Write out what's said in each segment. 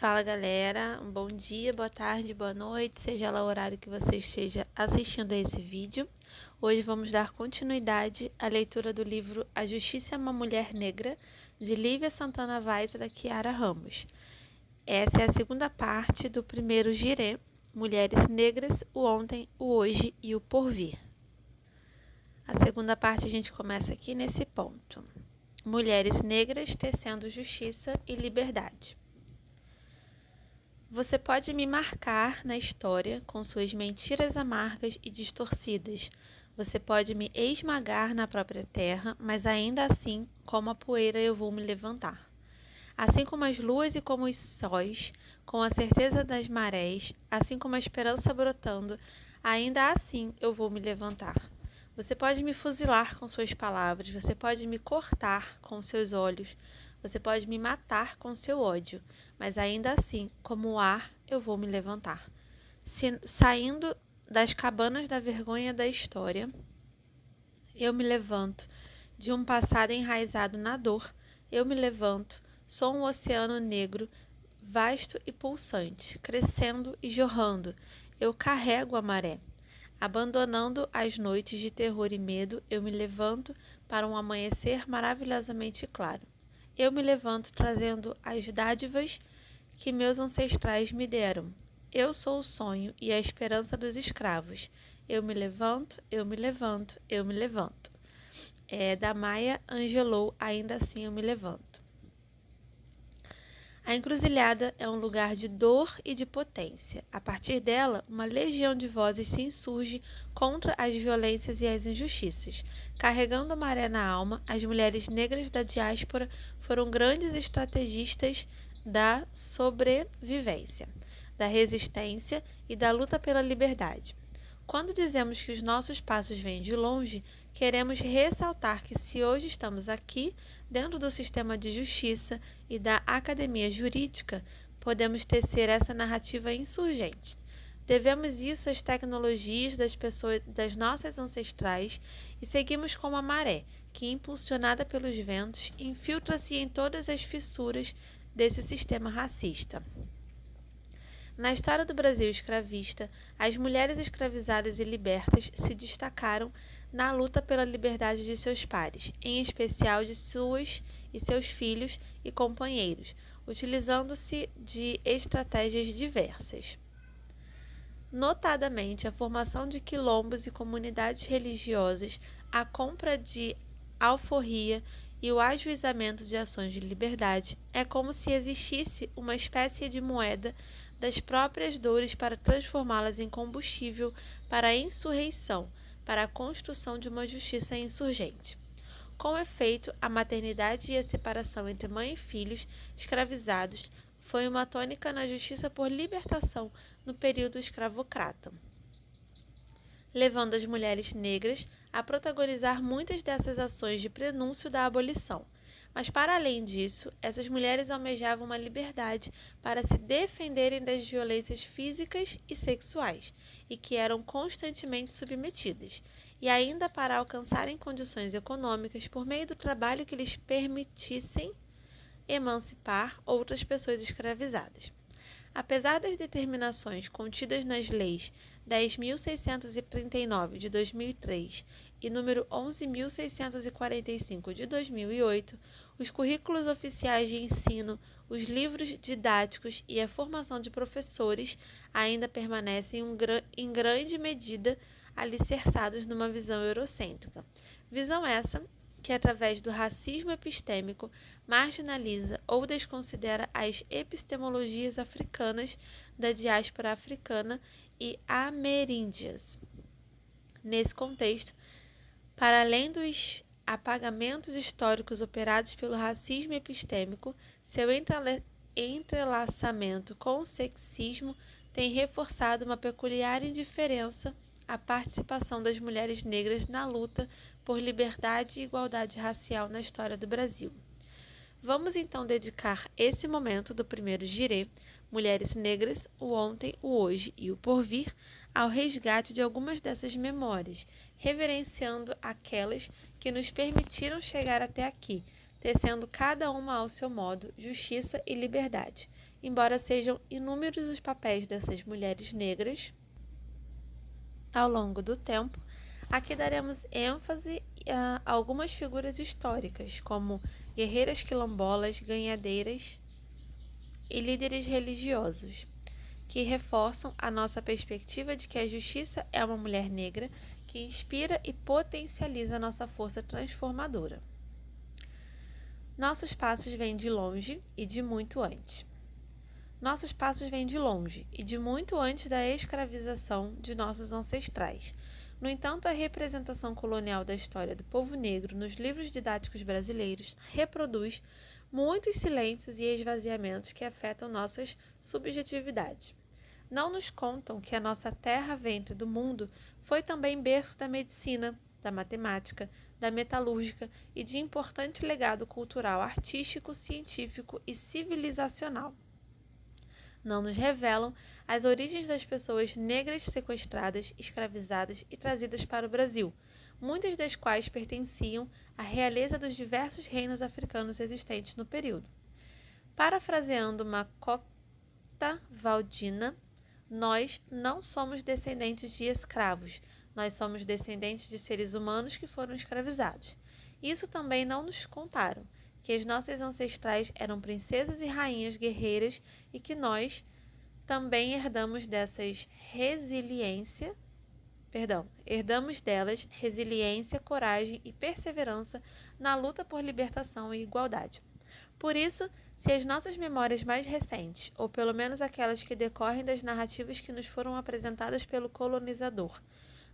Fala galera, um bom dia, boa tarde, boa noite, seja lá o horário que você esteja assistindo a esse vídeo. Hoje vamos dar continuidade à leitura do livro A Justiça é uma Mulher Negra, de Lívia Santana Vaz e da Kiara Ramos. Essa é a segunda parte do primeiro girê, Mulheres Negras, o Ontem, o Hoje e o Porvir. A segunda parte a gente começa aqui nesse ponto. Mulheres negras tecendo justiça e liberdade. Você pode me marcar na história com suas mentiras amargas e distorcidas. Você pode me esmagar na própria terra, mas ainda assim, como a poeira, eu vou me levantar. Assim como as luas e como os sóis, com a certeza das marés, assim como a esperança brotando, ainda assim eu vou me levantar. Você pode me fuzilar com suas palavras, você pode me cortar com seus olhos, você pode me matar com seu ódio, mas ainda assim, como o ar, eu vou me levantar. Saindo das cabanas da vergonha da história, eu me levanto. De um passado enraizado na dor, eu me levanto. Sou um oceano negro, vasto e pulsante, crescendo e jorrando. Eu carrego a maré. Abandonando as noites de terror e medo, eu me levanto para um amanhecer maravilhosamente claro. Eu me levanto trazendo as dádivas que meus ancestrais me deram. Eu sou o sonho e a esperança dos escravos. Eu me levanto, eu me levanto, eu me levanto. Da Maya Angelou, ainda assim eu me levanto. A encruzilhada é um lugar de dor e de potência. A partir dela, uma legião de vozes se insurge contra as violências e as injustiças. Carregando a maré na alma, as mulheres negras da diáspora foram grandes estrategistas da sobrevivência, da resistência e da luta pela liberdade. Quando dizemos que os nossos passos vêm de longe, queremos ressaltar que se hoje estamos aqui, dentro do sistema de justiça e da academia jurídica, podemos tecer essa narrativa insurgente. Devemos isso às tecnologias das nossas ancestrais e seguimos como a maré, que, impulsionada pelos ventos, infiltra-se em todas as fissuras desse sistema racista. Na história do Brasil escravista, as mulheres escravizadas e libertas se destacaram na luta pela liberdade de seus pares, em especial de suas e seus filhos e companheiros, utilizando-se de estratégias diversas. Notadamente, a formação de quilombos e comunidades religiosas, a compra de alforria e o ajuizamento de ações de liberdade é como se existisse uma espécie de moeda das próprias dores para transformá-las em combustível para a insurreição, para a construção de uma justiça insurgente. Com efeito, a maternidade e a separação entre mãe e filhos escravizados foi uma tônica na justiça por libertação no período escravocrata, levando as mulheres negras a protagonizar muitas dessas ações de prenúncio da abolição. Mas, para além disso, essas mulheres almejavam uma liberdade para se defenderem das violências físicas e sexuais, e que eram constantemente submetidas, e ainda para alcançarem condições econômicas por meio do trabalho que lhes permitissem emancipar outras pessoas escravizadas. Apesar das determinações contidas nas leis 10.639 de 2003 e número 11.645 de 2008, os currículos oficiais de ensino, os livros didáticos e a formação de professores ainda permanecem em grande medida alicerçados numa visão eurocêntrica. Visão essa que, através do racismo epistêmico, marginaliza ou desconsidera as epistemologias africanas da diáspora africana e ameríndias. Nesse contexto, para além dos apagamentos históricos operados pelo racismo epistêmico, seu entrelaçamento com o sexismo tem reforçado uma peculiar indiferença à participação das mulheres negras na luta por liberdade e igualdade racial na história do Brasil. Vamos então dedicar esse momento do primeiro girê, Mulheres Negras, o Ontem, o Hoje e o Porvir, ao resgate de algumas dessas memórias, reverenciando aquelas que nos permitiram chegar até aqui, tecendo cada uma ao seu modo justiça e liberdade, Embora sejam inúmeros os papéis dessas mulheres negras ao longo do tempo, aqui daremos ênfase a algumas figuras históricas, como guerreiras quilombolas, ganhadeiras e líderes religiosos, que reforçam a nossa perspectiva de que a justiça é uma mulher negra que inspira e potencializa nossa força transformadora. Nossos passos vêm de longe e de muito antes. Nossos passos vêm de longe e de muito antes da escravização de nossos ancestrais. No entanto, a representação colonial da história do povo negro nos livros didáticos brasileiros reproduz muitos silêncios e esvaziamentos que afetam nossas subjetividades. Não nos contam que a nossa terra ventre do mundo foi também berço da medicina, da matemática, da metalúrgica e de importante legado cultural, artístico, científico e civilizacional. Não nos revelam as origens das pessoas negras sequestradas, escravizadas e trazidas para o Brasil, muitas das quais pertenciam à realeza dos diversos reinos africanos existentes no período. Parafraseando Macota Valdina, nós não somos descendentes de escravos, nós somos descendentes de seres humanos que foram escravizados. Isso também não nos contaram, que as nossas ancestrais eram princesas e rainhas guerreiras e que nós também herdamos delas resiliência, coragem e perseverança na luta por libertação e igualdade. Por isso, se as nossas memórias mais recentes, ou pelo menos aquelas que decorrem das narrativas que nos foram apresentadas pelo colonizador,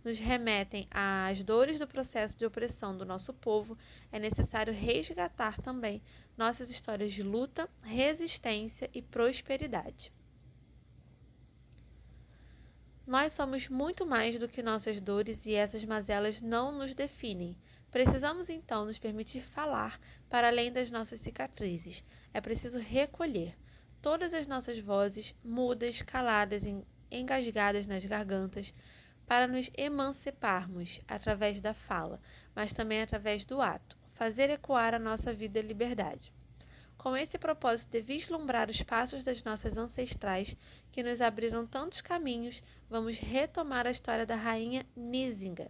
nos remetem às dores do processo de opressão do nosso povo, é necessário resgatar também nossas histórias de luta, resistência e prosperidade. Nós somos muito mais do que nossas dores e essas mazelas não nos definem. Precisamos então nos permitir falar para além das nossas cicatrizes. É preciso recolher todas as nossas vozes, mudas, caladas, engasgadas nas gargantas, para nos emanciparmos através da fala, mas também através do ato, fazer ecoar a nossa vida e liberdade. Com esse propósito de vislumbrar os passos das nossas ancestrais, que nos abriram tantos caminhos, vamos retomar a história da rainha Nzinga,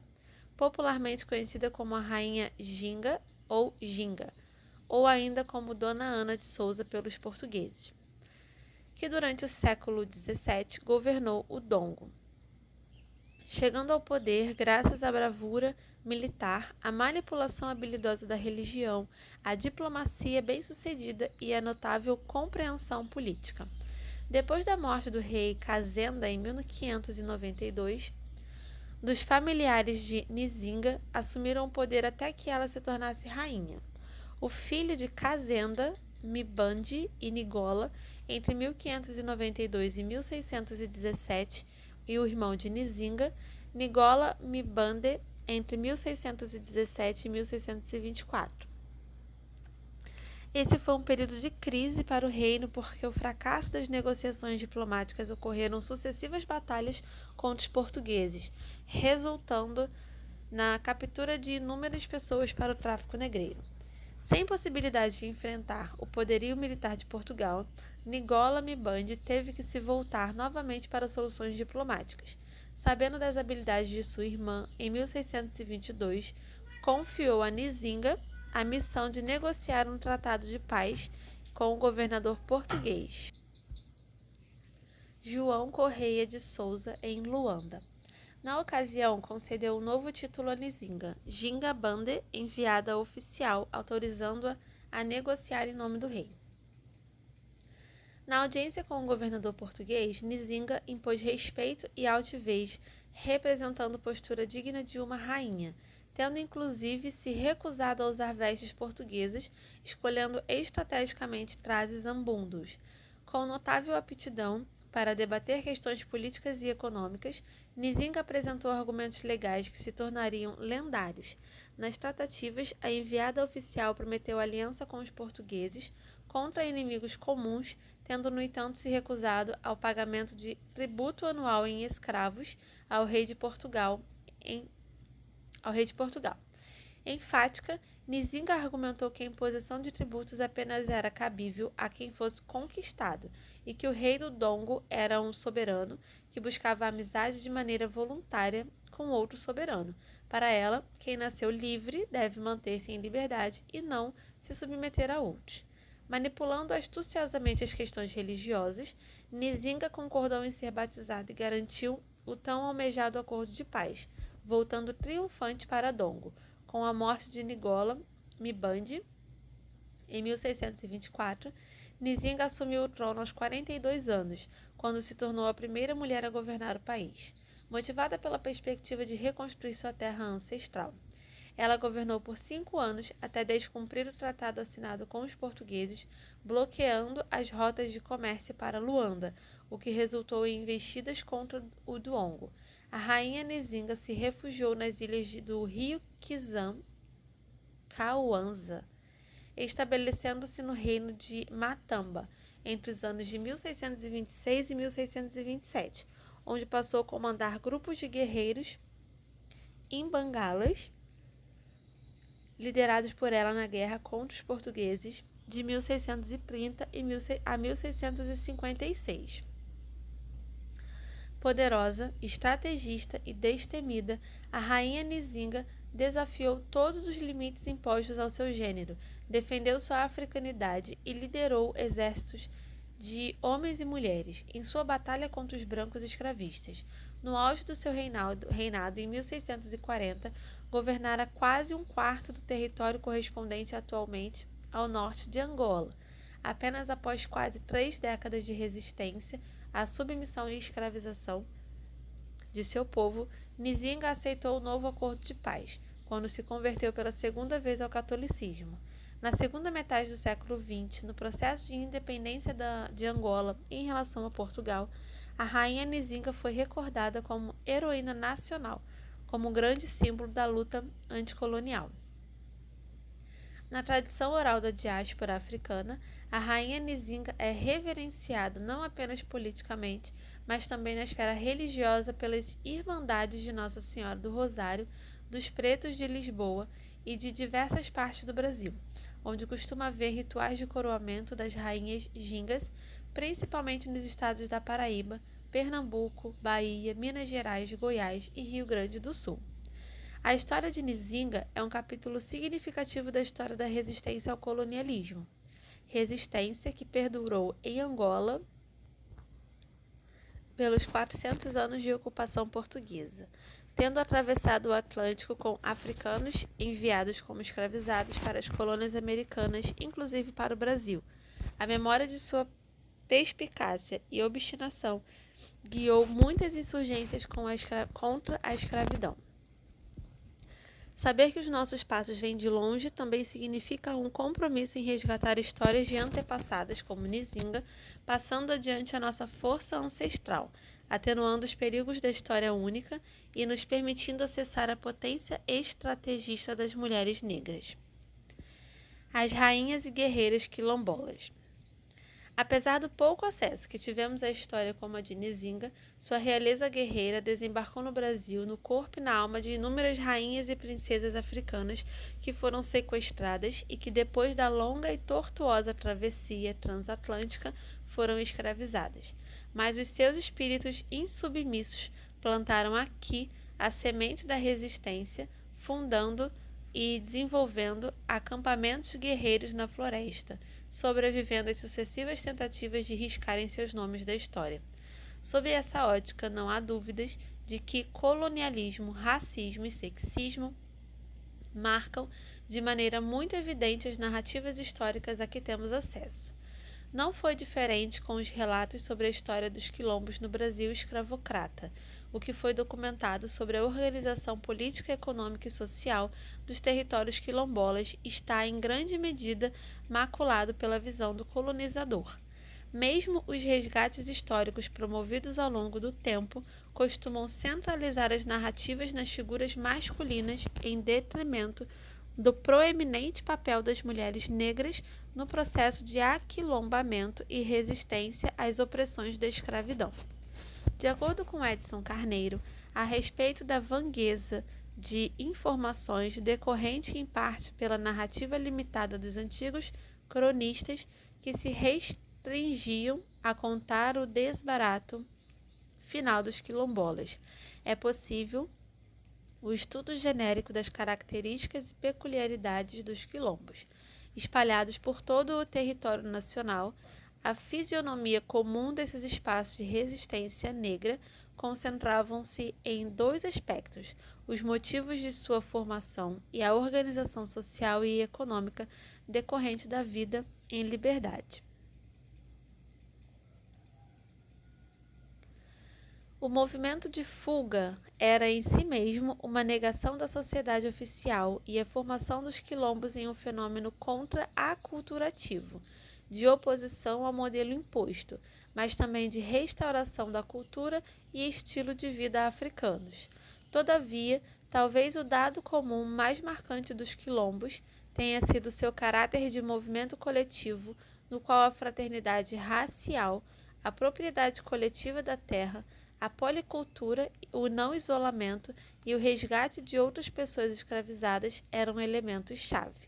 popularmente conhecida como a rainha Ginga ou Ginga, ou ainda como Dona Ana de Souza pelos portugueses, que durante o século XVII governou o Dongo, chegando ao poder graças à bravura militar, à manipulação habilidosa da religião, à diplomacia bem-sucedida e à notável compreensão política. Depois da morte do rei Kazenda em 1592, dos familiares de Nzinga assumiram o poder até que ela se tornasse rainha. O filho de Kazenda, Mibandi e Nigola, entre 1592 e 1617, e o irmão de Nzinga, Nigola Mibande, entre 1617 e 1624. Esse foi um período de crise para o reino porque o fracasso das negociações diplomáticas ocorreram sucessivas batalhas contra os portugueses, resultando na captura de inúmeras pessoas para o tráfico negreiro. Sem possibilidade de enfrentar o poderio militar de Portugal, Nigola Mibande teve que se voltar novamente para soluções diplomáticas. Sabendo das habilidades de sua irmã, em 1622, confiou a Nzinga a missão de negociar um tratado de paz com o governador português, João Correia de Souza, em Luanda. Na ocasião, concedeu um novo título a Nzinga, Ginga Bande, enviada oficial, autorizando-a a negociar em nome do rei. Na audiência com o governador português, Nzinga impôs respeito e altivez, representando postura digna de uma rainha, tendo inclusive se recusado a usar vestes portuguesas, escolhendo estrategicamente trajes ambundos. Com notável aptidão para debater questões políticas e econômicas, Nzinga apresentou argumentos legais que se tornariam lendários. Nas tratativas, a enviada oficial prometeu aliança com os portugueses contra inimigos comuns, tendo, no entanto, se recusado ao pagamento de tributo anual em escravos ao rei de Portugal. Enfática Nzinga argumentou que a imposição de tributos apenas era cabível a quem fosse conquistado e que o rei do Dongo era um soberano que buscava a amizade de maneira voluntária com outro soberano. Para ela, quem nasceu livre deve manter-se em liberdade e não se submeter a outros. Manipulando astuciosamente as questões religiosas, Nzinga concordou em ser batizado e garantiu o tão almejado acordo de paz, voltando triunfante para Dongo. Com a morte de Nigola Mibandi, em 1624, Nzinga assumiu o trono aos 42 anos, quando se tornou a primeira mulher a governar o país. Motivada pela perspectiva de reconstruir sua terra ancestral, ela governou por 5 anos até descumprir o tratado assinado com os portugueses, bloqueando as rotas de comércio para Luanda, o que resultou em investidas contra o Duongo. A rainha Nzinga se refugiou nas ilhas do rio Kwanza, estabelecendo-se no reino de Matamba entre os anos de 1626 e 1627, onde passou a comandar grupos de guerreiros em Bangalas, liderados por ela na guerra contra os portugueses de 1630 a 1656. Poderosa, estrategista e destemida, a rainha Nzinga desafiou todos os limites impostos ao seu gênero, defendeu sua africanidade e liderou exércitos de homens e mulheres em sua batalha contra os brancos escravistas. No auge do seu reinado em 1640, governara quase um quarto do território correspondente atualmente ao norte de Angola. Apenas após quase 3 décadas de resistência à submissão e escravização de seu povo, Nzinga aceitou o novo acordo de paz, quando se converteu pela segunda vez ao catolicismo. Na segunda metade do século XX, no processo de independência de Angola em relação a Portugal, a rainha Nzinga foi recordada como heroína nacional, como um grande símbolo da luta anticolonial. Na tradição oral da diáspora africana, a rainha Nzinga é reverenciada não apenas politicamente, mas também na esfera religiosa pelas Irmandades de Nossa Senhora do Rosário, dos Pretos de Lisboa e de diversas partes do Brasil, onde costuma haver rituais de coroamento das rainhas gingas, principalmente nos estados da Paraíba, Pernambuco, Bahia, Minas Gerais, Goiás e Rio Grande do Sul. A história de Nzinga é um capítulo significativo da história da resistência ao colonialismo. Resistência que perdurou em Angola pelos 400 anos de ocupação portuguesa, tendo atravessado o Atlântico com africanos enviados como escravizados para as colônias americanas, inclusive para o Brasil. A memória de sua perspicácia e obstinação guiou muitas insurgências contra a escravidão. Saber que os nossos passos vêm de longe também significa um compromisso em resgatar histórias de antepassadas como Nzinga, passando adiante a nossa força ancestral, atenuando os perigos da história única e nos permitindo acessar a potência estrategista das mulheres negras. As rainhas e guerreiras quilombolas. Apesar do pouco acesso que tivemos à história como a de Nzinga, sua realeza guerreira desembarcou no Brasil no corpo e na alma de inúmeras rainhas e princesas africanas que foram sequestradas e que, depois da longa e tortuosa travessia transatlântica, foram escravizadas. Mas os seus espíritos insubmissos plantaram aqui a semente da resistência, fundando e desenvolvendo acampamentos guerreiros na floresta, sobrevivendo às sucessivas tentativas de riscarem seus nomes da história. Sob essa ótica, não há dúvidas de que colonialismo, racismo e sexismo marcam de maneira muito evidente as narrativas históricas a que temos acesso. Não foi diferente com os relatos sobre a história dos quilombos no Brasil escravocrata, o que foi documentado sobre a organização política, econômica e social dos territórios quilombolas está, em grande medida, maculado pela visão do colonizador. Mesmo os resgates históricos promovidos ao longo do tempo costumam centralizar as narrativas nas figuras masculinas em detrimento do proeminente papel das mulheres negras no processo de aquilombamento e resistência às opressões da escravidão. De acordo com Edson Carneiro, a respeito da vangueza de informações decorrente em parte pela narrativa limitada dos antigos cronistas que se restringiam a contar o desbarato final dos quilombolas. É possível o estudo genérico das características e peculiaridades dos quilombos, espalhados por todo o território nacional. A fisionomia comum desses espaços de resistência negra concentravam-se em dois aspectos: os motivos de sua formação e a organização social e econômica decorrente da vida em liberdade. O movimento de fuga era em si mesmo uma negação da sociedade oficial e a formação dos quilombos em um fenômeno contra-aculturativo, de oposição ao modelo imposto, mas também de restauração da cultura e estilo de vida africanos. Todavia, talvez o dado comum mais marcante dos quilombos tenha sido seu caráter de movimento coletivo, no qual a fraternidade racial, a propriedade coletiva da terra, a policultura, o não isolamento e o resgate de outras pessoas escravizadas eram elementos-chave.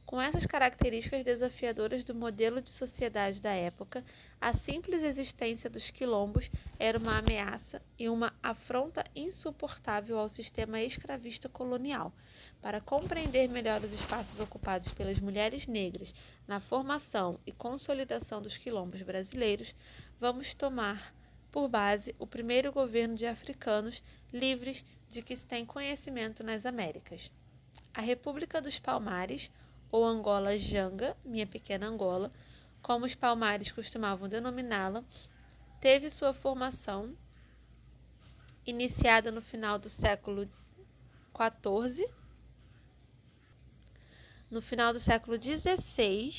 Com essas características desafiadoras do modelo de sociedade da época, a simples existência dos quilombos era uma ameaça e uma afronta insuportável ao sistema escravista colonial. Para compreender melhor os espaços ocupados pelas mulheres negras na formação e consolidação dos quilombos brasileiros, vamos tomar por base o primeiro governo de africanos livres de que se tem conhecimento nas Américas. A República dos Palmares, ou Angola Janga, minha pequena Angola, como os palmares costumavam denominá-la, teve sua formação iniciada no final do século XIV, no final do século XVI,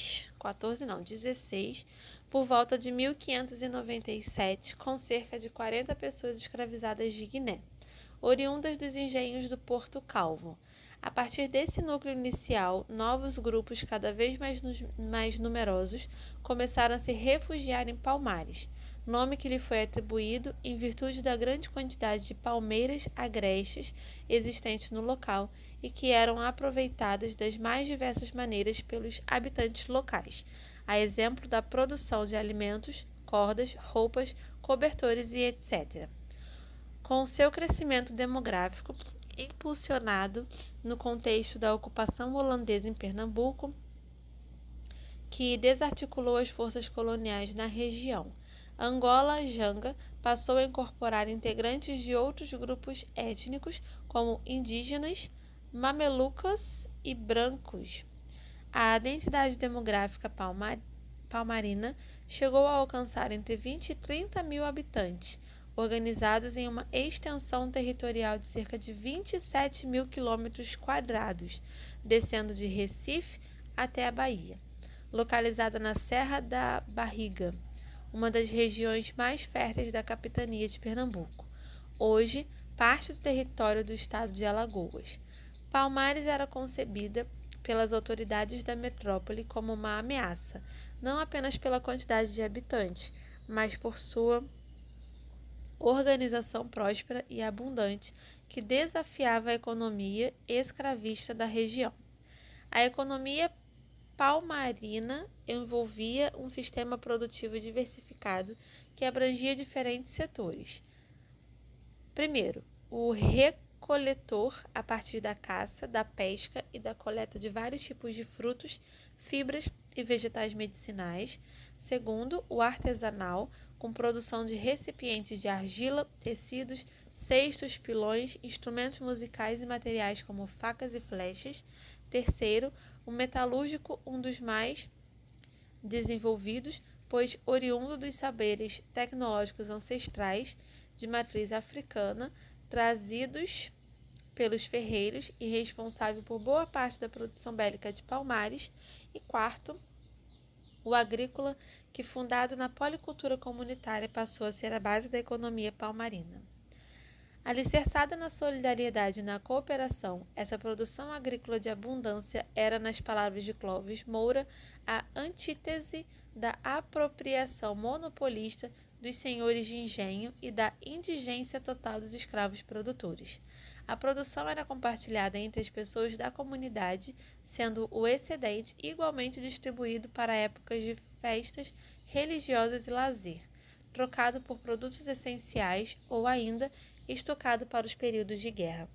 por volta de 1597, com cerca de 40 pessoas escravizadas de Guiné, oriundas dos engenhos do Porto Calvo. A partir desse núcleo inicial, novos grupos cada vez mais numerosos começaram a se refugiar em Palmares, nome que lhe foi atribuído em virtude da grande quantidade de palmeiras agrestes existentes no local e que eram aproveitadas das mais diversas maneiras pelos habitantes locais, a exemplo da produção de alimentos, cordas, roupas, cobertores e etc. Com seu crescimento demográfico, impulsionado no contexto da ocupação holandesa em Pernambuco, que desarticulou as forças coloniais na região, Angola Janga passou a incorporar integrantes de outros grupos étnicos, como indígenas, mamelucas e brancos. A densidade demográfica palmarina chegou a alcançar entre 20 e 30 mil habitantes, organizados em uma extensão territorial de cerca de 27 mil quilômetros quadrados, descendo de Recife até a Bahia, localizada na Serra da Barriga, uma das regiões mais férteis da capitania de Pernambuco, hoje parte do território do estado de Alagoas. Palmares era concebida pelas autoridades da metrópole como uma ameaça, não apenas pela quantidade de habitantes, mas por sua organização próspera e abundante que desafiava a economia escravista da região. A economia palmarina envolvia um sistema produtivo diversificado que abrangia diferentes setores. Primeiro, o recoletor a partir da caça, da pesca e da coleta de vários tipos de frutos, fibras e vegetais medicinais. Segundo, o artesanal, com produção de recipientes de argila, tecidos, cestos, pilões, instrumentos musicais e materiais como facas e flechas. Terceiro, o metalúrgico, um dos mais desenvolvidos, pois oriundo dos saberes tecnológicos ancestrais de matriz africana, trazidos pelos ferreiros e responsável por boa parte da produção bélica de Palmares. E quarto, o agrícola, que fundado na policultura comunitária passou a ser a base da economia palmarina. Alicerçada na solidariedade e na cooperação, essa produção agrícola de abundância era, nas palavras de Clóvis Moura, a antítese da apropriação monopolista dos senhores de engenho e da indigência total dos escravos produtores. A produção era compartilhada entre as pessoas da comunidade, sendo o excedente igualmente distribuído para épocas de festas religiosas e lazer, trocado por produtos essenciais ou ainda estocado para os períodos de guerra.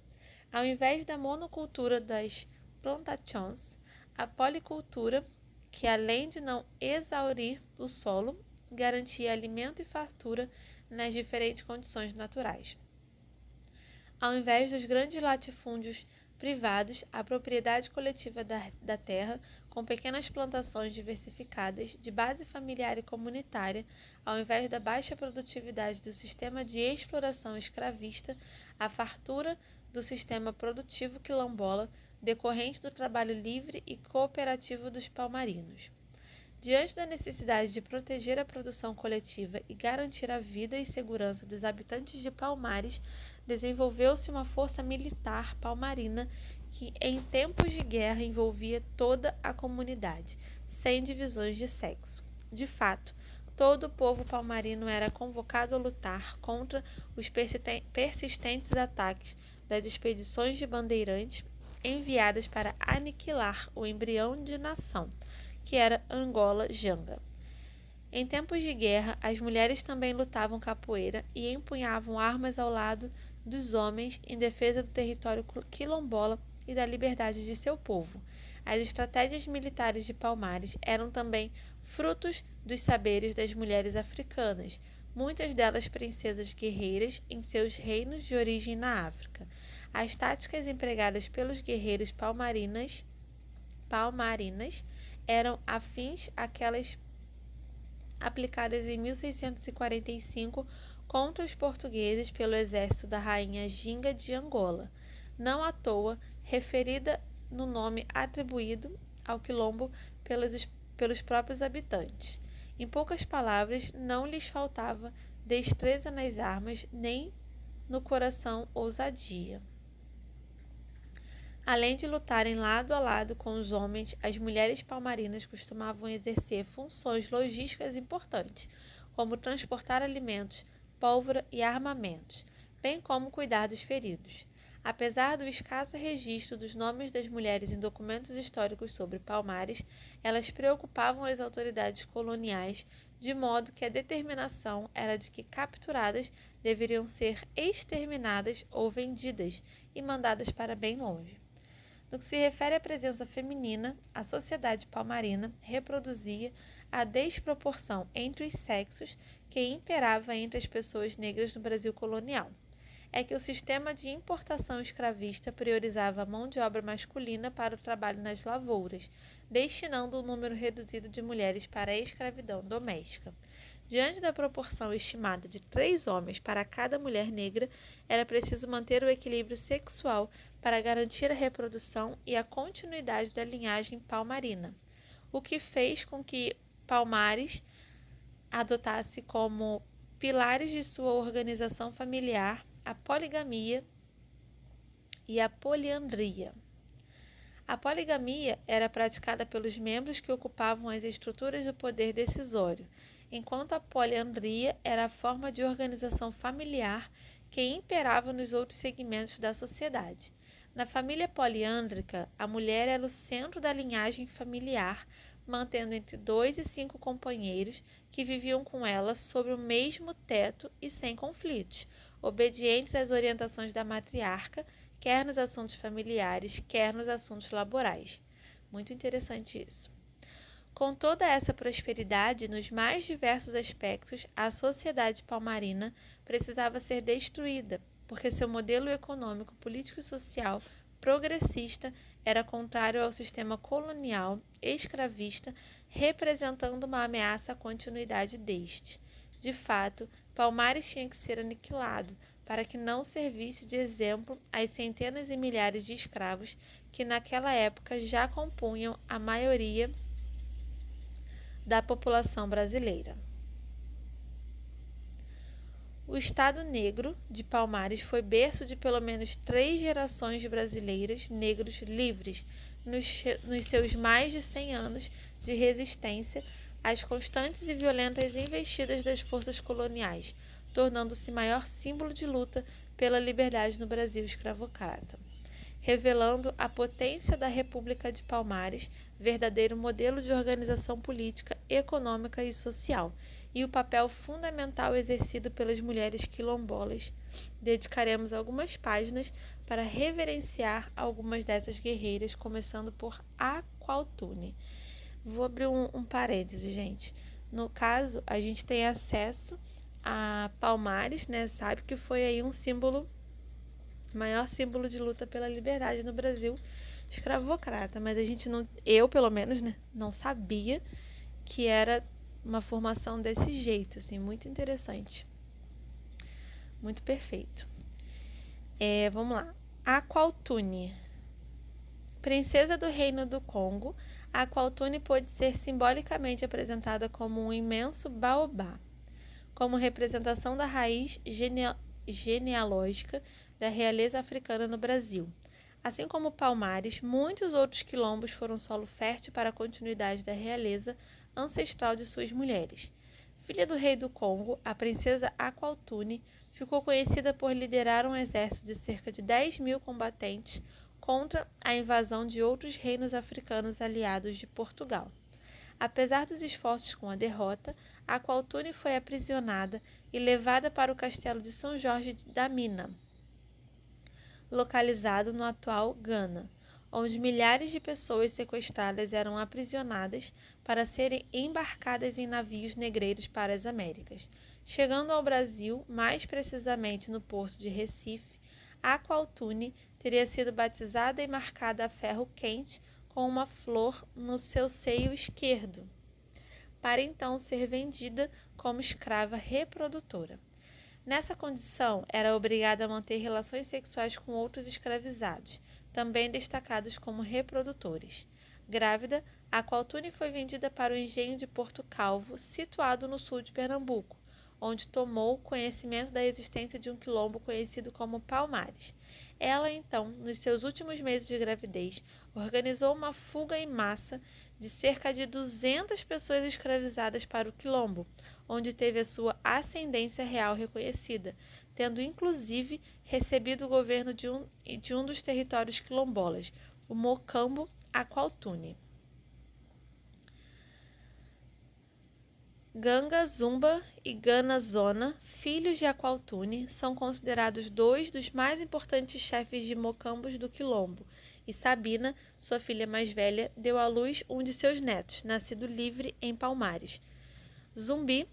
Ao invés da monocultura das plantations, a policultura, que além de não exaurir o solo, garantia alimento e fartura nas diferentes condições naturais. Ao invés dos grandes latifúndios privados, a propriedade coletiva da terra, com pequenas plantações diversificadas, de base familiar e comunitária, ao invés da baixa produtividade do sistema de exploração escravista, a fartura do sistema produtivo quilombola, decorrente do trabalho livre e cooperativo dos palmarinos. Diante da necessidade de proteger a produção coletiva e garantir a vida e segurança dos habitantes de Palmares, desenvolveu-se uma força militar palmarina que, em tempos de guerra, envolvia toda a comunidade, sem divisões de sexo. De fato, todo o povo palmarino era convocado a lutar contra os persistentes ataques das expedições de bandeirantes enviadas para aniquilar o embrião de nação, que era Angola Janga. Em tempos de guerra, as mulheres também lutavam capoeira e empunhavam armas ao lado dos homens em defesa do território quilombola e da liberdade de seu povo. As estratégias militares de Palmares eram também frutos dos saberes das mulheres africanas, muitas delas princesas guerreiras em seus reinos de origem na África. As táticas empregadas pelos guerreiros palmarinas eram afins àquelas aplicadas em 1645 contra os portugueses pelo exército da rainha Ginga de Angola, não à toa referida no nome atribuído ao quilombo pelos próprios habitantes. Em poucas palavras, não lhes faltava destreza nas armas, nem no coração ousadia. Além de lutarem lado a lado com os homens, as mulheres palmarinas costumavam exercer funções logísticas importantes, como transportar alimentos, pólvora e armamentos, bem como cuidar dos feridos. Apesar do escasso registro dos nomes das mulheres em documentos históricos sobre Palmares, elas preocupavam as autoridades coloniais, de modo que a determinação era de que capturadas deveriam ser exterminadas ou vendidas e mandadas para bem longe. No que se refere à presença feminina, a sociedade palmarina reproduzia a desproporção entre os sexos que imperava entre as pessoas negras no Brasil colonial. É que o sistema de importação escravista priorizava a mão de obra masculina para o trabalho nas lavouras, destinando um número reduzido de mulheres para a escravidão doméstica. Diante da proporção estimada de 3 homens para cada mulher negra, era preciso manter o equilíbrio sexual para garantir a reprodução e a continuidade da linhagem palmarina, o que fez com que Palmares adotasse como pilares de sua organização familiar a poligamia e a poliandria. A poligamia era praticada pelos membros que ocupavam as estruturas do poder decisório, enquanto a poliandria era a forma de organização familiar que imperava nos outros segmentos da sociedade. Na família poliândrica, a mulher era o centro da linhagem familiar, mantendo entre 2 e 5 companheiros que viviam com ela sob o mesmo teto e sem conflitos, obedientes às orientações da matriarca, quer nos assuntos familiares, quer nos assuntos laborais. Muito interessante isso. Com toda essa prosperidade nos mais diversos aspectos, a sociedade palmarina precisava ser destruída, porque seu modelo econômico, político e social progressista era contrário ao sistema colonial escravista, representando uma ameaça à continuidade deste. De fato, Palmares tinha que ser aniquilado, para que não servisse de exemplo às centenas e milhares de escravos que naquela época já compunham a maioria da população brasileira. O Estado Negro de Palmares foi berço de pelo menos 3 gerações de brasileiros negros livres nos seus mais de 100 anos de resistência às constantes e violentas investidas das forças coloniais, tornando-se maior símbolo de luta pela liberdade no Brasil escravocrata, revelando a potência da República de Palmares, verdadeiro modelo de organização política, econômica e social, e o papel fundamental exercido pelas mulheres quilombolas. Dedicaremos algumas páginas para reverenciar algumas dessas guerreiras, começando por Aqualtune. Vou abrir um parêntese, gente. No caso, a gente tem acesso a Palmares, né? Sabe que foi aí um símbolo, maior símbolo de luta pela liberdade no Brasil escravocrata, mas a gente não, eu pelo menos, né, não sabia que era uma formação desse jeito, assim, muito interessante, muito perfeito. Vamos lá. Aqualtune. Princesa do Reino do Congo, Aqualtune pode ser simbolicamente apresentada como um imenso baobá, como representação da raiz genealógica da realeza africana no Brasil. Assim como Palmares, muitos outros quilombos foram solo fértil para a continuidade da realeza ancestral de suas mulheres. Filha do rei do Congo, a princesa Aqualtune ficou conhecida por liderar um exército de cerca de 10.000 combatentes contra a invasão de outros reinos africanos aliados de Portugal. Apesar dos esforços com a derrota, Aqualtune foi aprisionada e levada para o castelo de São Jorge da Mina, localizado no atual Ghana, onde milhares de pessoas sequestradas eram aprisionadas para serem embarcadas em navios negreiros para as Américas. Chegando ao Brasil, mais precisamente no porto de Recife, Aqualtune teria sido batizada e marcada a ferro quente com uma flor no seu seio esquerdo, para então ser vendida como escrava reprodutora. Nessa condição, era obrigada a manter relações sexuais com outros escravizados, também destacados como reprodutores. Grávida, Aqualtune foi vendida para o engenho de Porto Calvo, situado no sul de Pernambuco, onde tomou conhecimento da existência de um quilombo conhecido como Palmares. Ela, então, nos seus últimos meses de gravidez, organizou uma fuga em massa de cerca de 200 pessoas escravizadas para o quilombo, onde teve a sua ascendência real reconhecida, tendo inclusive recebido o governo de um dos territórios quilombolas, o Mocambo Aqualtune. Ganga Zumba e Gana Zona, filhos de Aqualtune, são considerados dois dos mais importantes chefes de mocambos do quilombo, e Sabina, sua filha mais velha, deu à luz um de seus netos, nascido livre em Palmares. Zumbi,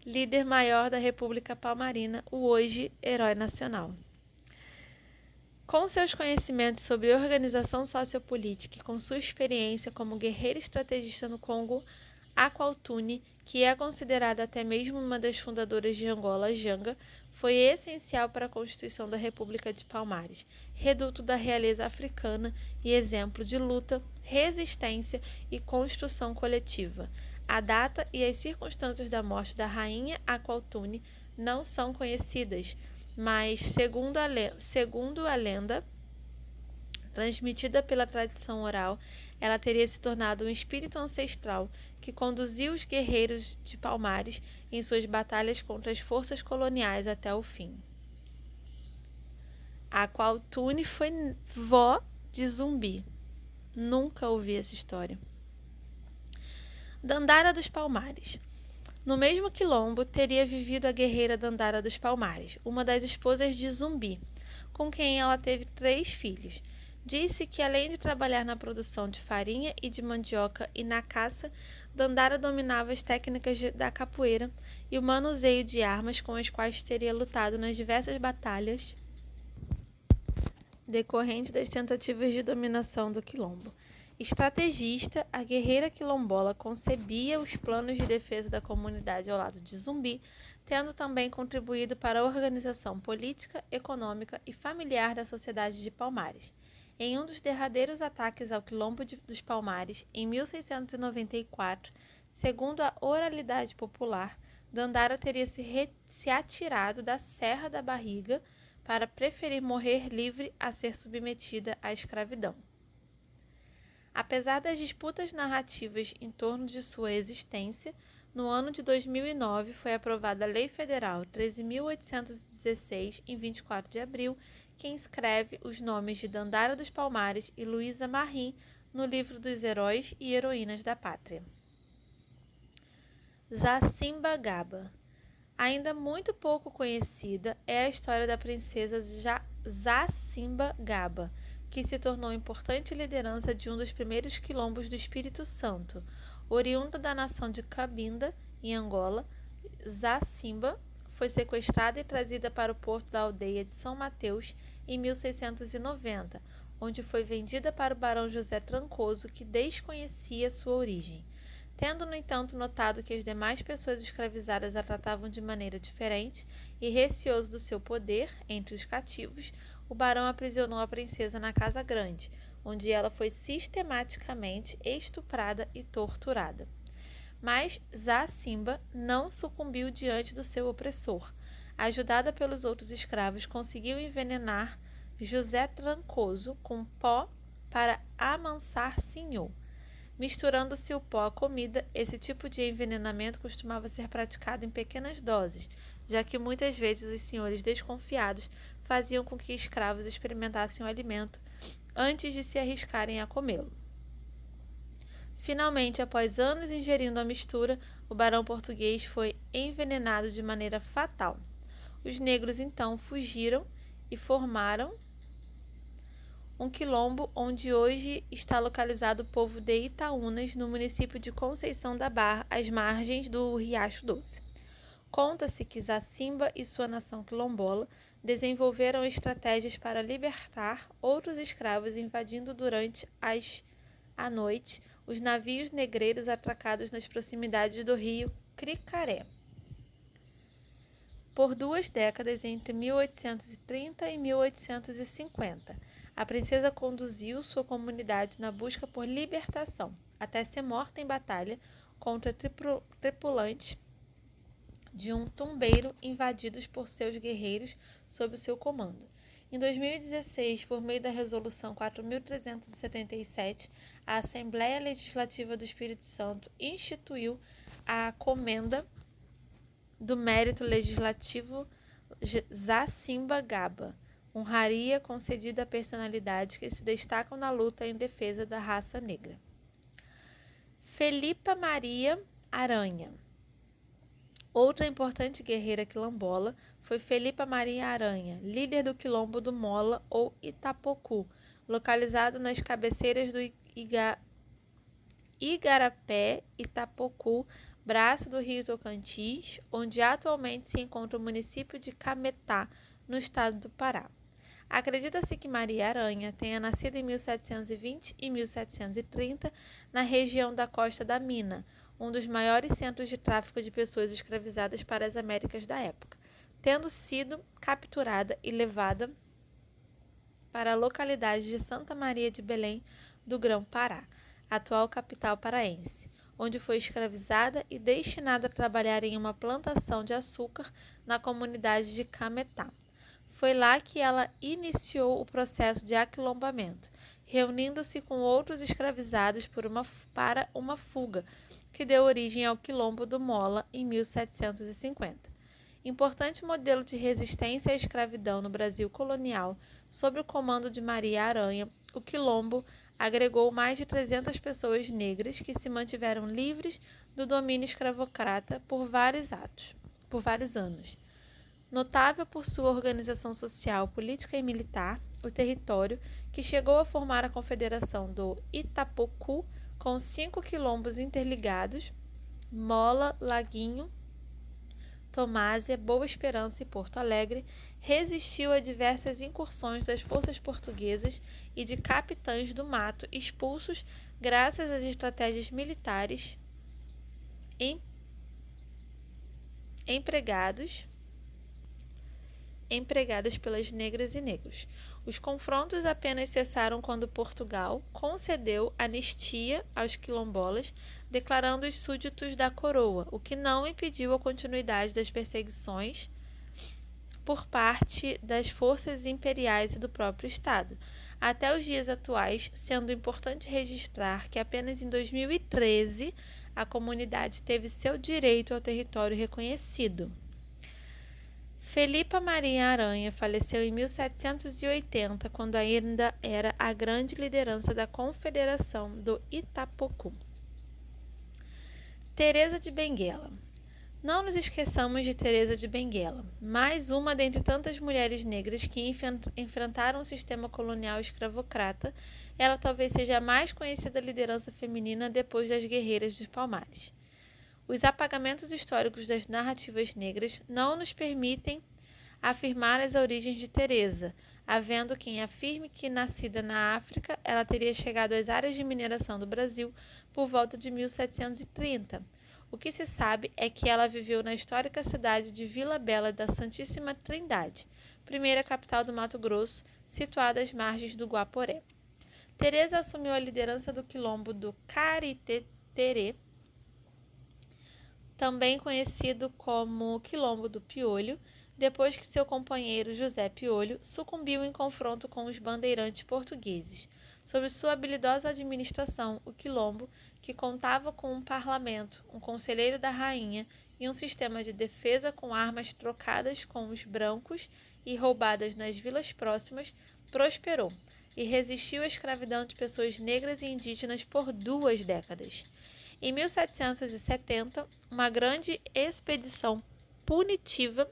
líder maior da República Palmarina, o hoje herói nacional. Com seus conhecimentos sobre organização sociopolítica e com sua experiência como guerreira estrategista no Congo, Aqualtune, que é considerada até mesmo uma das fundadoras de Angola, Janga, foi essencial para a constituição da República de Palmares, reduto da realeza africana e exemplo de luta, resistência e construção coletiva. A data e as circunstâncias da morte da rainha Aqualtune não são conhecidas, mas, segundo a lenda, transmitida pela tradição oral, ela teria se tornado um espírito ancestral que conduziu os guerreiros de Palmares em suas batalhas contra as forças coloniais até o fim. Aqualtune foi vó de Zumbi. Nunca ouvi essa história. Dandara dos Palmares. No mesmo quilombo teria vivido a guerreira Dandara dos Palmares, uma das esposas de Zumbi, com quem ela teve 3 filhos. Disse que, além de trabalhar na produção de farinha e de mandioca e na caça, Dandara dominava as técnicas da capoeira e o manuseio de armas com as quais teria lutado nas diversas batalhas decorrentes das tentativas de dominação do quilombo. Estrategista, a guerreira quilombola concebia os planos de defesa da comunidade ao lado de Zumbi, tendo também contribuído para a organização política, econômica e familiar da sociedade de Palmares. Em um dos derradeiros ataques ao quilombo dos Palmares, em 1694, segundo a oralidade popular, Dandara teria se atirado da Serra da Barriga para preferir morrer livre a ser submetida à escravidão. Apesar das disputas narrativas em torno de sua existência, No ano de 2009, foi aprovada a Lei Federal 13.816, em 24 de abril, que inscreve os nomes de Dandara dos Palmares e Luísa Marim no livro dos heróis e heroínas da pátria. Zacimba Gaba. Ainda muito pouco conhecida é a história da princesa Zacimba Gaba, que se tornou importante liderança de um dos primeiros quilombos do Espírito Santo. Oriunda da nação de Cabinda, em Angola, Zacimba foi sequestrada e trazida para o porto da aldeia de São Mateus em 1690, onde foi vendida para o barão José Trancoso, que desconhecia sua origem. Tendo, no entanto, notado que as demais pessoas escravizadas a tratavam de maneira diferente e receoso do seu poder entre os cativos, o barão aprisionou a princesa na Casa Grande, onde ela foi sistematicamente estuprada e torturada. Mas Zacimba não sucumbiu diante do seu opressor. Ajudada pelos outros escravos, conseguiu envenenar José Trancoso com pó para amansar Senhor. Misturando-se o pó à comida, esse tipo de envenenamento costumava ser praticado em pequenas doses, já que muitas vezes os senhores desconfiados faziam com que escravos experimentassem o alimento antes de se arriscarem a comê-lo. Finalmente, após anos ingerindo a mistura, o barão português foi envenenado de maneira fatal. Os negros então fugiram e formaram um quilombo onde hoje está localizado o povo de Itaúnas, no município de Conceição da Barra, às margens do Riacho Doce. Conta-se que Zacimba e sua nação quilombola desenvolveram estratégias para libertar outros escravos, invadindo durante a noite os navios negreiros atracados nas proximidades do rio Cricaré. Por 2 décadas, entre 1830 e 1850, a princesa conduziu sua comunidade na busca por libertação, até ser morta em batalha contra tripulantes de um tombeiro invadidos por seus guerreiros sob o seu comando. Em 2016, por meio da Resolução 4.377, a Assembleia Legislativa do Espírito Santo instituiu a Comenda do Mérito Legislativo Zacimba Gaba, honraria concedida a personalidades que se destacam na luta em defesa da raça negra. Felipa Maria Aranha. Outra importante guerreira quilombola foi Felipa Maria Aranha, líder do quilombo do Mola ou Itapocu, localizado nas cabeceiras do Igarapé, Itapocu, braço do rio Tocantins, onde atualmente se encontra o município de Cametá, no estado do Pará. Acredita-se que Maria Aranha tenha nascido em 1720 e 1730 na região da Costa da Mina, um dos maiores centros de tráfico de pessoas escravizadas para as Américas da época, tendo sido capturada e levada para a localidade de Santa Maria de Belém do Grão-Pará, atual capital paraense, onde foi escravizada e destinada a trabalhar em uma plantação de açúcar na comunidade de Cametá. Foi lá que ela iniciou o processo de aquilombamento, reunindo-se com outros escravizados para uma fuga, que deu origem ao Quilombo do Mola em 1750. Importante modelo de resistência à escravidão no Brasil colonial, sob o comando de Maria Aranha, o Quilombo agregou mais de 300 pessoas negras que se mantiveram livres do domínio escravocrata por vários anos. Notável por sua organização social, política e militar, o território, que chegou a formar a Confederação do Itapocu, com 5 quilombos interligados, Mola, Laguinho, Tomásia, Boa Esperança e Porto Alegre, resistiu a diversas incursões das forças portuguesas e de capitães do mato expulsos graças às estratégias militares empregadas pelas negras e negros. Os confrontos apenas cessaram quando Portugal concedeu anistia aos quilombolas, declarando-os súditos da coroa, o que não impediu a continuidade das perseguições por parte das forças imperiais e do próprio Estado, até os dias atuais, sendo importante registrar que apenas em 2013 a comunidade teve seu direito ao território reconhecido. Felipa Maria Aranha faleceu em 1780, quando ainda era a grande liderança da Confederação do Itapocu. Teresa de Benguela. Não nos esqueçamos de Teresa de Benguela, mais uma dentre tantas mulheres negras que enfrentaram o sistema colonial escravocrata. Ela talvez seja a mais conhecida liderança feminina depois das Guerreiras dos Palmares. Os apagamentos históricos das narrativas negras não nos permitem afirmar as origens de Teresa, havendo quem afirme que, nascida na África, ela teria chegado às áreas de mineração do Brasil por volta de 1730. O que se sabe é que ela viveu na histórica cidade de Vila Bela da Santíssima Trindade, primeira capital do Mato Grosso, situada às margens do Guaporé. Teresa assumiu a liderança do quilombo do Cariteterê, também conhecido como Quilombo do Piolho, depois que seu companheiro José Piolho sucumbiu em confronto com os bandeirantes portugueses. Sob sua habilidosa administração, o quilombo, que contava com um parlamento, um conselheiro da rainha e um sistema de defesa com armas trocadas com os brancos e roubadas nas vilas próximas, prosperou e resistiu à escravidão de pessoas negras e indígenas por 2 décadas. Em 1770, uma grande expedição punitiva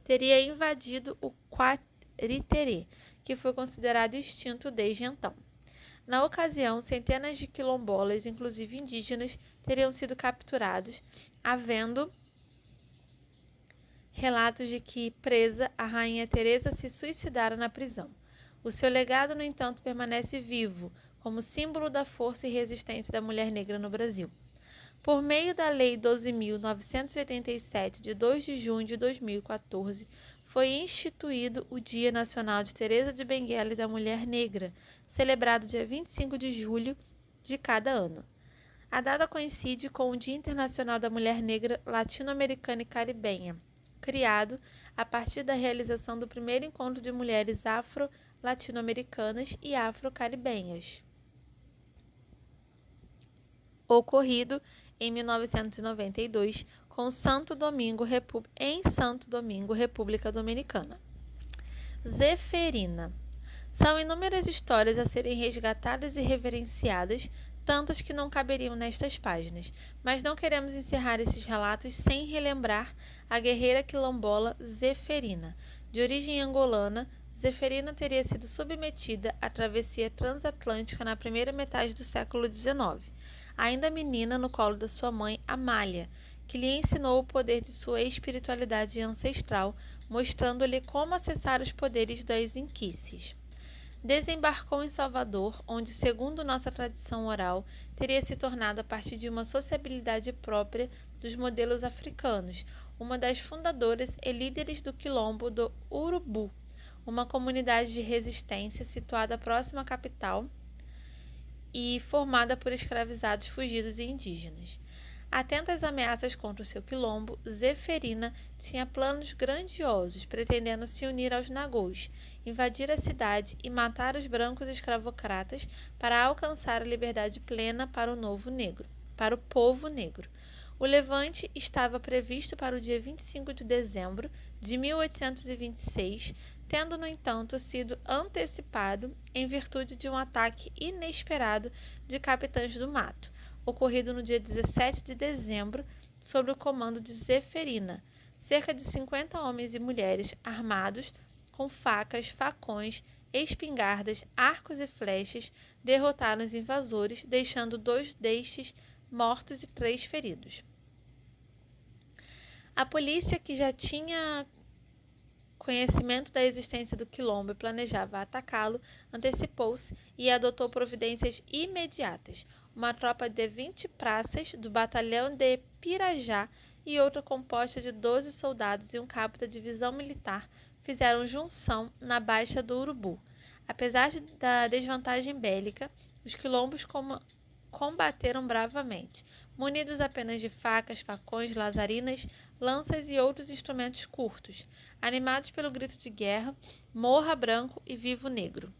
teria invadido o Quariterê, que foi considerado extinto desde então. Na ocasião, centenas de quilombolas, inclusive indígenas, teriam sido capturados, havendo relatos de que, presa, a rainha Teresa se suicidara na prisão. O seu legado, no entanto, permanece vivo, como símbolo da força e resistência da mulher negra no Brasil. Por meio da Lei 12.987, de 2 de junho de 2014, foi instituído o Dia Nacional de Teresa de Benguela e da Mulher Negra, celebrado dia 25 de julho de cada ano. A data coincide com o Dia Internacional da Mulher Negra Latino-Americana e Caribenha, criado a partir da realização do primeiro encontro de mulheres afro-latino-americanas e afro-caribenhas, ocorrido em 1992 em Santo Domingo, República Dominicana. Zeferina. São inúmeras histórias a serem resgatadas e reverenciadas, tantas que não caberiam nestas páginas, mas não queremos encerrar esses relatos sem relembrar a guerreira quilombola Zeferina. De origem angolana, Zeferina teria sido submetida à travessia transatlântica na primeira metade do século XIX. Ainda menina, no colo da sua mãe, Amália, que lhe ensinou o poder de sua espiritualidade ancestral, mostrando-lhe como acessar os poderes das inquices. Desembarcou em Salvador, onde, segundo nossa tradição oral, teria se tornado a partir de uma sociabilidade própria dos modelos africanos, uma das fundadoras e líderes do quilombo do Urubu, uma comunidade de resistência situada próxima à capital e formada por escravizados fugidos e indígenas. Atenta às ameaças contra o seu quilombo, Zeferina tinha planos grandiosos, pretendendo se unir aos nagôs, invadir a cidade e matar os brancos escravocratas para alcançar a liberdade plena para o povo negro. O levante estava previsto para o dia 25 de dezembro de 1826, tendo, no entanto, sido antecipado em virtude de um ataque inesperado de capitães do mato, ocorrido no dia 17 de dezembro, sob o comando de Zeferina. Cerca de 50 homens e mulheres armados com facas, facões, espingardas, arcos e flechas derrotaram os invasores, deixando 2 destes mortos e 3 feridos. A polícia, que já tinha conhecimento da existência do quilombo e planejava atacá-lo, antecipou-se e adotou providências imediatas. Uma tropa de 20 praças do batalhão de Pirajá e outra composta de 12 soldados e um cabo da divisão militar fizeram junção na Baixa do Urubu. Apesar da desvantagem bélica, os quilombos combateram bravamente, munidos apenas de facas, facões, lazarinas, lanças e outros instrumentos curtos, animados pelo grito de guerra, morra branco e vivo negro.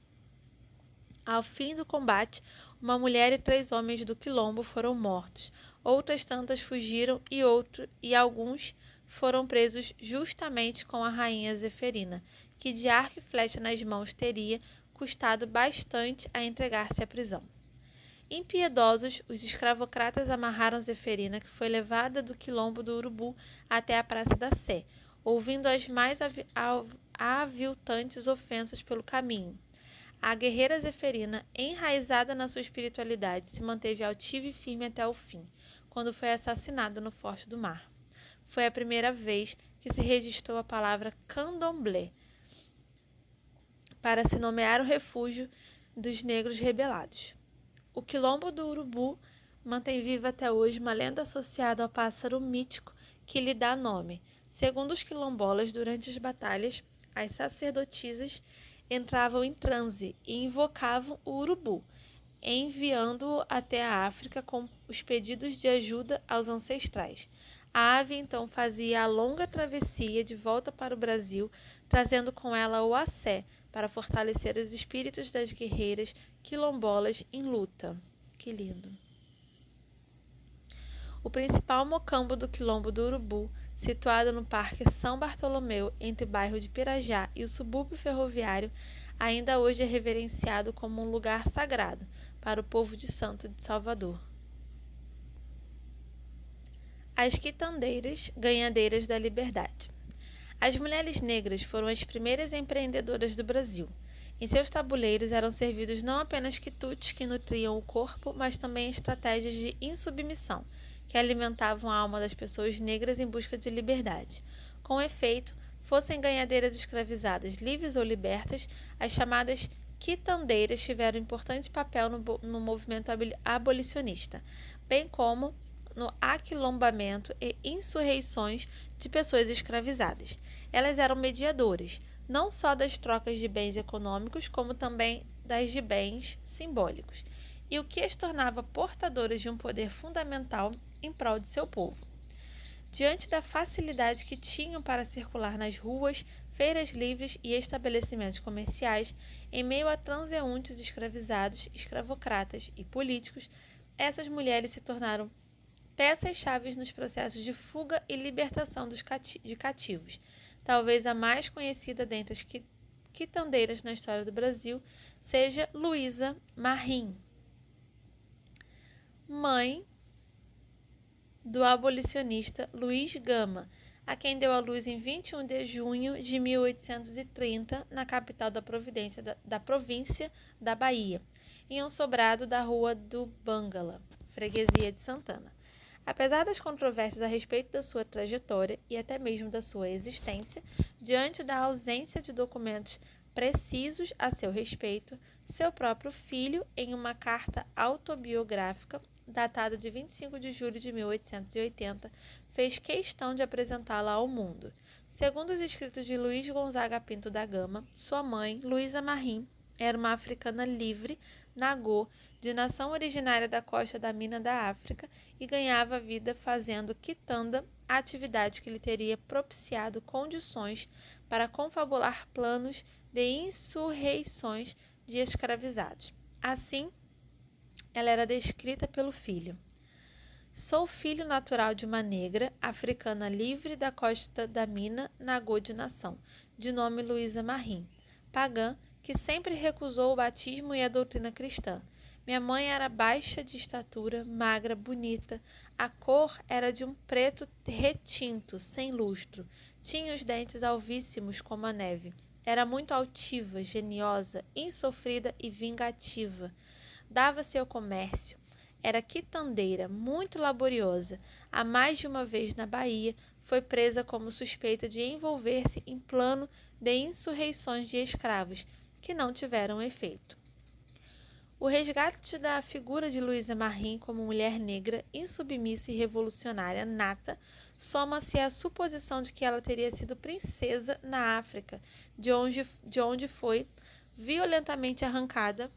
Ao fim do combate, Uma mulher e 3 homens do quilombo foram mortos. Outras tantas fugiram e alguns foram presos justamente com a rainha Zeferina, que de arco e flecha nas mãos teria custado bastante a entregar-se à prisão. Impiedosos, os escravocratas amarraram Zeferina, que foi levada do quilombo do Urubu até a Praça da Sé, ouvindo as mais aviltantes ofensas pelo caminho. A guerreira Zeferina, enraizada na sua espiritualidade, se manteve altiva e firme até o fim, quando foi assassinada no Forte do Mar. Foi a primeira vez que se registrou a palavra candomblé para se nomear o refúgio dos negros rebelados. O quilombo do Urubu mantém viva até hoje uma lenda associada ao pássaro mítico que lhe dá nome. Segundo os quilombolas, durante as batalhas, as sacerdotisas entravam em transe e invocavam o urubu, enviando-o até a África com os pedidos de ajuda aos ancestrais. A ave então fazia a longa travessia de volta para o Brasil, trazendo com ela o axé para fortalecer os espíritos das guerreiras quilombolas em luta. Que lindo! O principal mocambo do quilombo do Urubu, situado no Parque São Bartolomeu, entre o bairro de Pirajá e o subúrbio ferroviário, ainda hoje é reverenciado como um lugar sagrado para o povo de Santo de Salvador. As quitandeiras, ganhadeiras da liberdade. As mulheres negras foram as primeiras empreendedoras do Brasil. Em seus tabuleiros eram servidos não apenas quitutes que nutriam o corpo, mas também estratégias de insubmissão, que alimentavam a alma das pessoas negras em busca de liberdade. Com efeito, fossem ganhadeiras escravizadas, livres ou libertas, as chamadas quitandeiras tiveram importante papel no movimento abolicionista, bem como no aquilombamento e insurreições de pessoas escravizadas. Elas eram mediadoras, não só das trocas de bens econômicos, como também das de bens simbólicos, e o que as tornava portadoras de um poder fundamental em prol de seu povo. Diante da facilidade que tinham para circular nas ruas, feiras livres e estabelecimentos comerciais, em meio a transeuntes escravizados, escravocratas e políticos, essas mulheres se tornaram peças-chave nos processos de fuga e libertação de cativos. Talvez a mais conhecida dentre as quitandeiras na história do Brasil seja Luísa Marim, mãe do abolicionista Luiz Gama, a quem deu à luz em 21 de junho de 1830, na capital da província da Bahia, em um sobrado da Rua do Bangala, freguesia de Santana. Apesar das controvérsias a respeito da sua trajetória e até mesmo da sua existência, diante da ausência de documentos precisos a seu respeito, seu próprio filho, em uma carta autobiográfica, datada de 25 de julho de 1880, fez questão de apresentá-la ao mundo. Segundo os escritos de Luiz Gonzaga Pinto da Gama, sua mãe, Luísa Marim, era uma africana livre, nagô, de nação originária da costa da Mina da África, e ganhava vida fazendo quitanda, atividade que lhe teria propiciado condições para confabular planos de insurreições de escravizados. Assim, ela era descrita pelo filho. Sou filho natural de uma negra, africana livre da costa da Mina, nagô de nação, de nome Luísa Marim, pagã, que sempre recusou o batismo e a doutrina cristã. Minha mãe era baixa de estatura, magra, bonita. A cor era de um preto retinto, sem lustro. Tinha os dentes alvíssimos como a neve. Era muito altiva, geniosa, insofrida e vingativa. Dava-se ao comércio. Era quitandeira, muito laboriosa. Há mais de uma vez na Bahia, foi presa como suspeita de envolver-se em plano de insurreições de escravos, que não tiveram efeito. O resgate da figura de Luísa Marim como mulher negra, insubmissa e revolucionária nata, soma-se à suposição de que ela teria sido princesa na África, de onde foi violentamente arrancada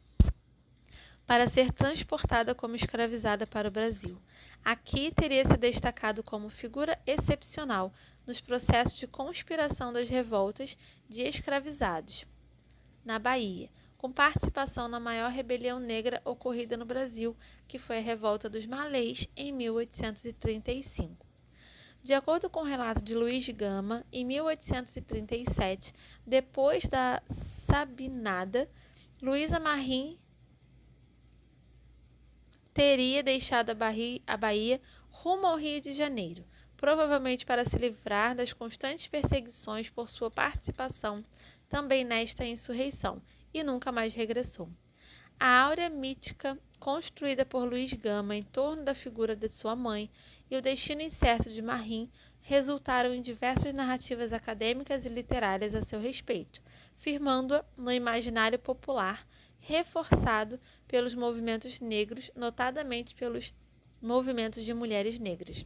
para ser transportada como escravizada para o Brasil. Aqui teria se destacado como figura excepcional nos processos de conspiração das revoltas de escravizados na Bahia, com participação na maior rebelião negra ocorrida no Brasil, que foi a Revolta dos Malês, em 1835. De acordo com o relato de Luiz Gama, em 1837, depois da Sabinada, Luísa Marim teria deixado a Bahia rumo ao Rio de Janeiro, provavelmente para se livrar das constantes perseguições por sua participação também nesta insurreição, e nunca mais regressou. A áurea mítica construída por Luiz Gama em torno da figura de sua mãe e o destino incerto de Marim resultaram em diversas narrativas acadêmicas e literárias a seu respeito, firmando-a no imaginário popular, reforçado pelos movimentos negros, notadamente pelos movimentos de mulheres negras,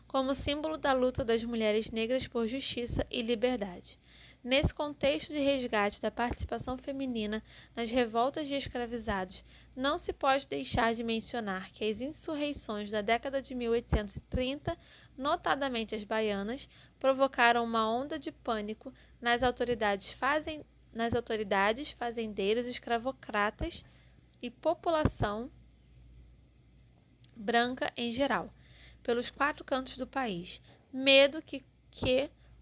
como símbolo da luta das mulheres negras por justiça e liberdade. Nesse contexto de resgate da participação feminina nas revoltas de escravizados, não se pode deixar de mencionar que as insurreições da década de 1830, notadamente as baianas, provocaram uma onda de pânico nas autoridades, fazendeiros, escravocratas e população branca em geral, pelos 4 cantos do país, medo que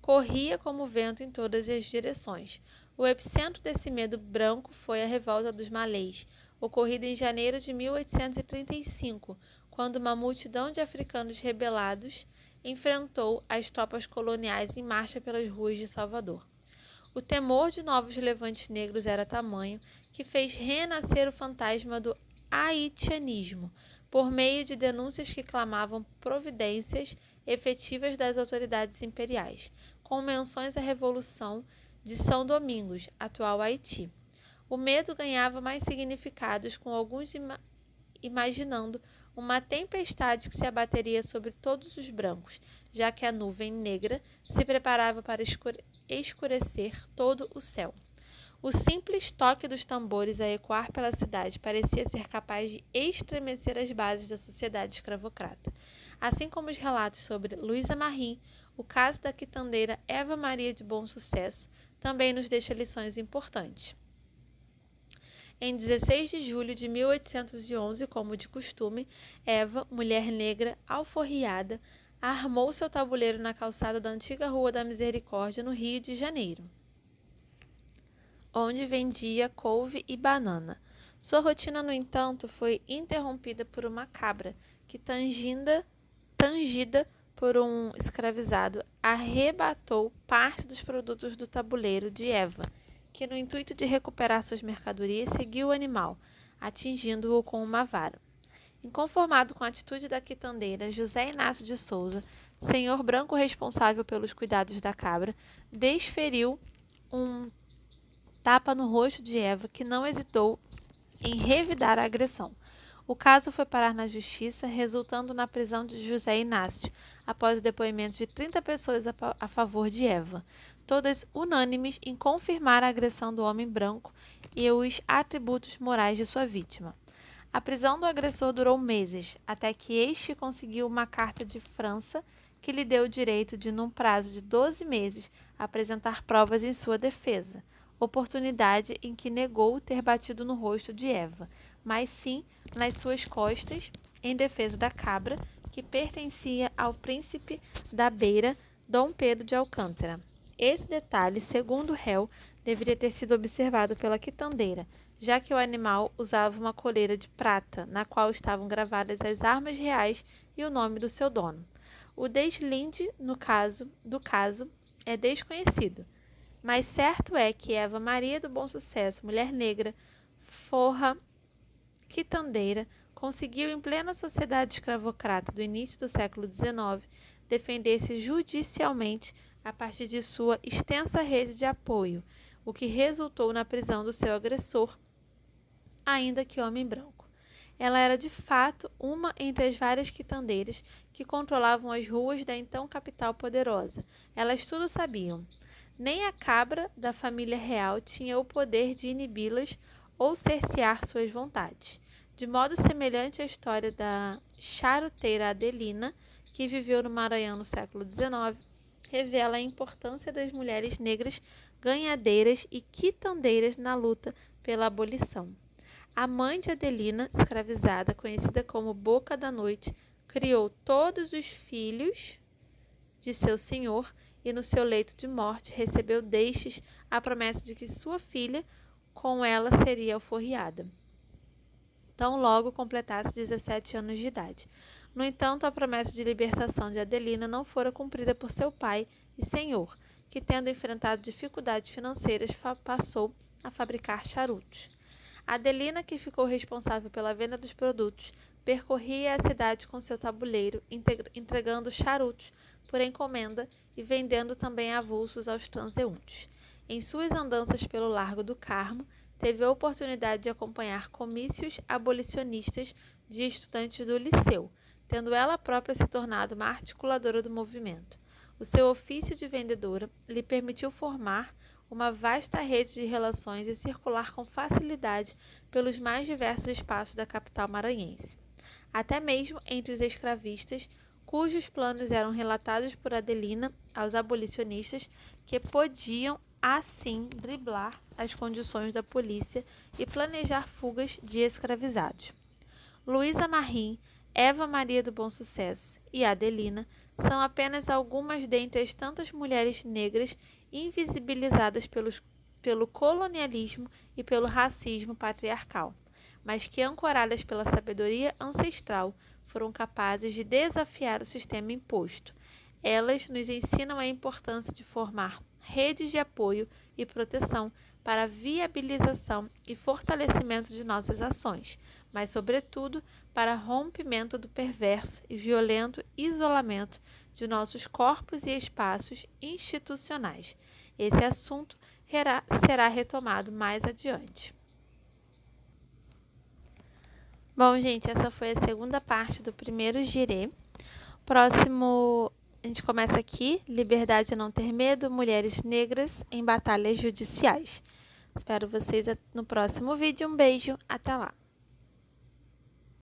corria como vento em todas as direções. O epicentro desse medo branco foi a Revolta dos Malês, ocorrida em janeiro de 1835, quando uma multidão de africanos rebelados enfrentou as tropas coloniais em marcha pelas ruas de Salvador. O temor de novos levantes negros era tamanho que fez renascer o fantasma do haitianismo, por meio de denúncias que clamavam providências efetivas das autoridades imperiais, com menções à Revolução de São Domingos, atual Haiti. O medo ganhava mais significados, com alguns imaginando uma tempestade que se abateria sobre todos os brancos, já que a nuvem negra se preparava para escurecer todo o céu. O simples toque dos tambores a ecoar pela cidade parecia ser capaz de estremecer as bases da sociedade escravocrata. Assim como os relatos sobre Luísa Marim, o caso da quitandeira Eva Maria de Bom Sucesso também nos deixa lições importantes. Em 16 de julho de 1811, como de costume, Eva, mulher negra, alforriada, armou seu tabuleiro na calçada da antiga Rua da Misericórdia, no Rio de Janeiro, onde vendia couve e banana. Sua rotina, no entanto, foi interrompida por uma cabra que, tangida por um escravizado, arrebatou parte dos produtos do tabuleiro de Eva, que, no intuito de recuperar suas mercadorias, seguiu o animal, atingindo-o com uma vara. Inconformado com a atitude da quitandeira, José Inácio de Souza, senhor branco responsável pelos cuidados da cabra, desferiu um tapa no rosto de Eva, que não hesitou em revidar a agressão. O caso foi parar na justiça, resultando na prisão de José Inácio, após o depoimento de 30 pessoas a favor de Eva, todas unânimes em confirmar a agressão do homem branco e os atributos morais de sua vítima. A prisão do agressor durou meses, até que este conseguiu uma carta de França que lhe deu o direito de, num prazo de 12 meses, apresentar provas em sua defesa, oportunidade em que negou ter batido no rosto de Eva, mas sim nas suas costas, em defesa da cabra, que pertencia ao príncipe da Beira, Dom Pedro de Alcântara. Esse detalhe, segundo o réu, deveria ter sido observado pela quitandeira, já que o animal usava uma coleira de prata, na qual estavam gravadas as armas reais e o nome do seu dono. O deslinde do caso é desconhecido, mas certo é que Eva Maria do Bom Sucesso, mulher negra, forra, quitandeira, conseguiu em plena sociedade escravocrata do início do século XIX defender-se judicialmente a partir de sua extensa rede de apoio, o que resultou na prisão do seu agressor, ainda que homem branco. Ela era de fato uma entre as várias quitandeiras que controlavam as ruas da então capital poderosa. Elas tudo sabiam. Nem a cabra da família real tinha o poder de inibi-las ou cercear suas vontades. De modo semelhante à história da charuteira Adelina, que viveu no Maranhão no século XIX, revela a importância das mulheres negras ganhadeiras e quitandeiras na luta pela abolição. A mãe de Adelina, escravizada, conhecida como Boca da Noite, criou todos os filhos de seu senhor e no seu leito de morte recebeu destes a promessa de que sua filha com ela seria alforriada, tão logo completasse 17 anos de idade. No entanto, a promessa de libertação de Adelina não fora cumprida por seu pai e senhor, que, tendo enfrentado dificuldades financeiras, passou a fabricar charutos. Adelina, que ficou responsável pela venda dos produtos, percorria a cidade com seu tabuleiro, entregando charutos por encomenda e vendendo também avulsos aos transeuntes. Em suas andanças pelo Largo do Carmo, teve a oportunidade de acompanhar comícios abolicionistas de estudantes do liceu, tendo ela própria se tornado uma articuladora do movimento. O seu ofício de vendedora lhe permitiu formar uma vasta rede de relações e circular com facilidade pelos mais diversos espaços da capital maranhense, até mesmo entre os escravistas, cujos planos eram relatados por Adelina aos abolicionistas, que podiam assim driblar as condições da polícia e planejar fugas de escravizados. Luísa Marim, Eva Maria do Bom Sucesso e Adelina são apenas algumas dentre as tantas mulheres negras invisibilizadas pelo colonialismo e pelo racismo patriarcal, mas que, ancoradas pela sabedoria ancestral, foram capazes de desafiar o sistema imposto. Elas nos ensinam a importância de formar redes de apoio e proteção para a viabilização e fortalecimento de nossas ações, mas, sobretudo, para rompimento do perverso e violento isolamento de nossos corpos e espaços institucionais. Esse assunto será retomado mais adiante. Bom, gente, essa foi a segunda parte do primeiro girê. Próximo, a gente começa aqui, Liberdade a não ter medo, mulheres negras em batalhas judiciais. Espero vocês no próximo vídeo. Um beijo, até lá!